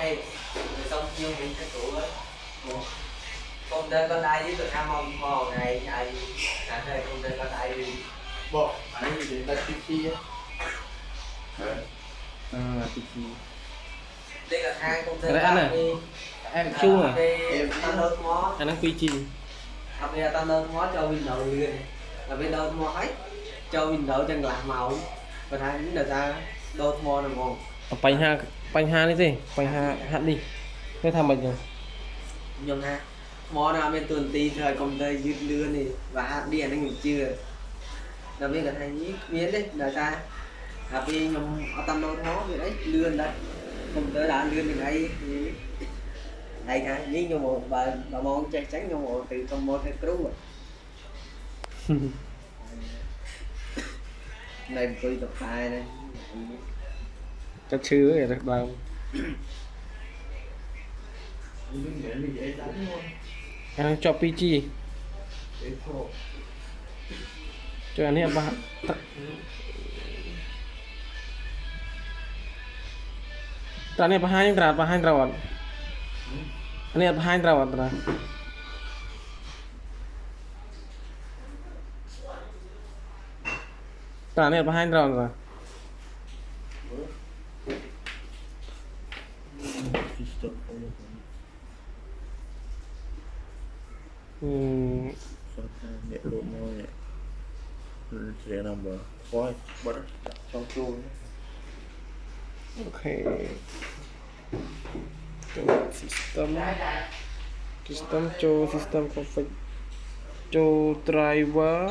hay xong nhiều mình cái tủ ấy con chơi con ai với tụi em mong mò này ai là chơi con chơi con ai đi bộ anh thì đến là chi á chi đây là hai con chơi Cái đấy ăn này. đi Em chung à? em ăn đơn mó Anh đang quy chi. bây giờ ta đơn mó cho mình đậu liền là bên đơn mó hết cho mình đậu chân lạc màu còn hai cũng là ra đơn mó là ngon Bánh ha đấy gì? Bánh ha hạn đi. Thế tham bệnh rồi. nhưng ha món nào bên tuần ti thời công ty dư lưa này và đi anh ngủ chưa là bên là hay miếng đấy là ta là bên nhom ở tâm đâu nó vậy đấy lươn đấy công ty đã lươn như này này cả với nhau một bà món chắc chắn nhau một từ trong một cái cứu rồi này tôi tập tài này Chắc chứ vậy được bao. Anh đang cho PG. Cho anh hiện bạn. Tadi apa hanya berat apa hanya rawat? Ini apa hanya rawat berat? Tadi apa hanya rawat berat? Nhẹ luôn thôi nhẹ sẽ nằm vào khói bật trong chuông Oke. Sistem cho sistem config cho driver